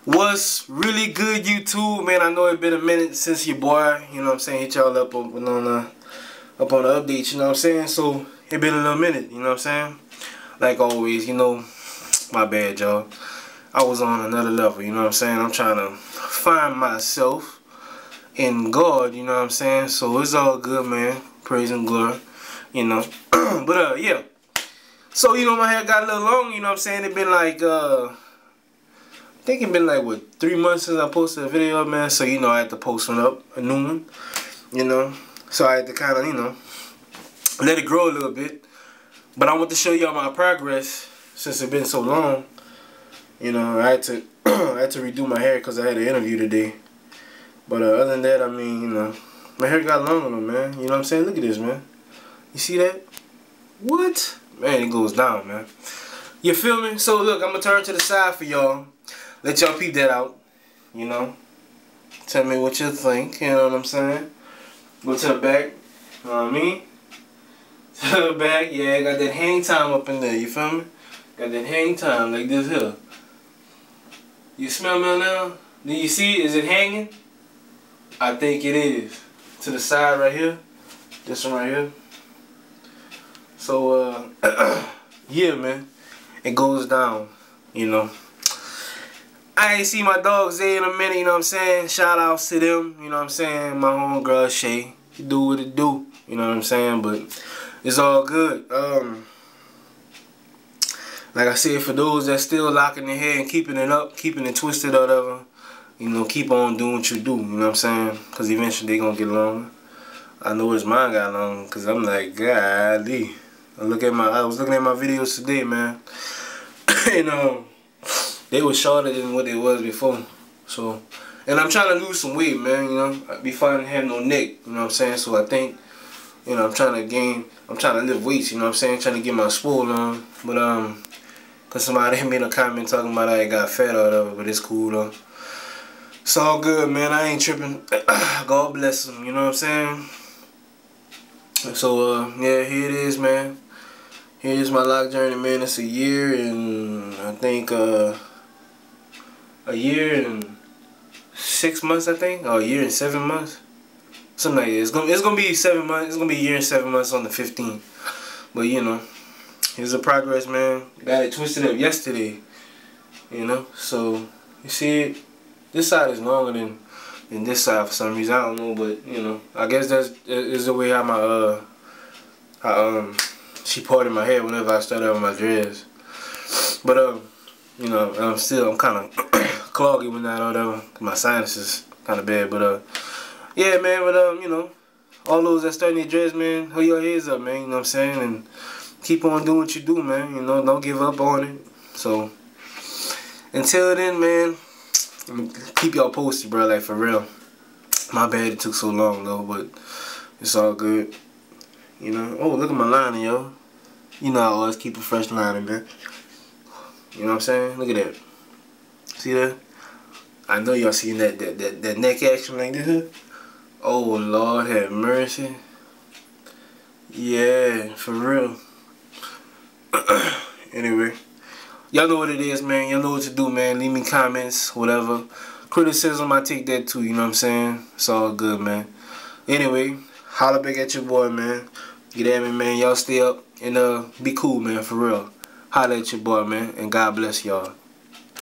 What's really good, YouTube, man? I know it's been a minute since your boy, you know what I'm saying, hit y'all up on the updates, you know what I'm saying? So it been a little minute, you know what I'm saying? Like always, you know, my bad, y'all. I was on another level, you know what I'm saying? I'm trying to find myself in God, you know what I'm saying? So it's all good, man. Praise and glory, you know. But yeah. So, you know, my hair got a little long, you know what I'm saying? It been like I think it been like, what, 3 months since I posted a video, man. So, you know, I had to post one up, a new one, you know. So I had to kind of, you know, let it grow a little bit. But I want to show y'all my progress since it's been so long. You know, I had to redo my hair because I had an interview today. But other than that, I mean, you know, my hair got longer, man. You know what I'm saying? Look at this, man. You see that? What? Man, it goes down, man. You feel me? So, look, I'm going to turn to the side for y'all. Let y'all peep that out, you know. Tell me what you think, you know what I'm saying. Go to the back, you know what I mean. To the back, yeah, got that hang time up in there, you feel me? Got that hang time like this here. You smell me now? Do you see it? Is it hanging? I think it is. To the side right here. This one right here. So, yeah, man. It goes down, you know. I ain't see my dog Zay in a minute, you know what I'm saying? Shout outs to them, you know what I'm saying? My homegirl Shay, she do what it do, you know what I'm saying? But it's all good. Like I said, for those that still locking their head and keeping it up, keeping it twisted or whatever, you know, keep on doing what you do, you know what I'm saying? Because eventually they gonna get longer. I know his mine got long, because I'm like, golly. I was looking at my videos today, man. And they were shorter than what they was before. So, and I'm trying to lose some weight, man, you know. I be finding have no neck, you know what I'm saying? So I think, you know, I'm trying to lift weights, you know what I'm saying? Trying to get my swole on. But, cause somebody hit me in a comment talking about I got fat or whatever, but it's cool though. It's all good, man. I ain't tripping. God bless them, you know what I'm saying? So, yeah, here it is, man. Here's my lock journey, man. It's a year and I think, a year and 6 months, I think, or a year and 7 months, something like that. It's gonna be 7 months. It's gonna be a year and 7 months on the 15th. But you know, here's the progress, man. Got it twisted up yesterday, you know. So you see it. This side is longer than this side for some reason. I don't know, but you know, I guess that is the way how my she parted my hair whenever I started on my dreads. But you know, I'm kind of cloggy with that or whatever. My sinus is kind of bad, but yeah, man. But you know, all those that starting their dreads, man, hold your heads up, man. You know what I'm saying, and keep on doing what you do, man. You know, don't give up on it. So until then, man, keep y'all posted, bro. Like for real. My bad it took so long though, but it's all good. You know. Oh, look at my lining, yo. You know I always keep a fresh lining, man. You know what I'm saying? Look at that. See that? I know y'all seen that neck action like this. Oh Lord have mercy. Yeah, for real. Anyway, y'all know what it is, man. Y'all know what to do, man. Leave me comments, whatever. Criticism, I take that too, you know what I'm saying? It's all good, man. Anyway, holla back at your boy, man. Get at me, man. Y'all stay up and be cool, man, for real. Holla at your boy, man, and God bless y'all.